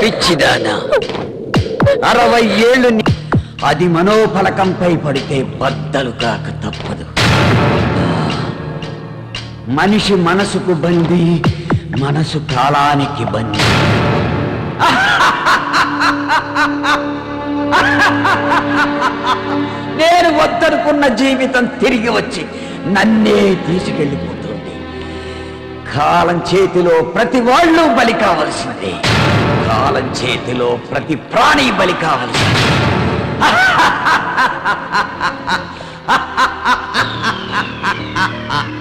పిచ్చిదానా, 60 ఏళ్ళు అది మనోఫలకంపై పడితే బద్దలు కాక తప్పదు. మనిషి మనసుకు బందీ, మనసు కాలానికి బందీ. నేను వద్దనుకున్న జీవితం తిరిగి వచ్చి నన్నే తీసుకెళ్ళిపోతుంది. కాలం చేతిలో ప్రతి వాళ్ళు బలి కావలసిందే. కాలం చేతిలో ప్రతి ప్రాణి బలి కావలసిందే.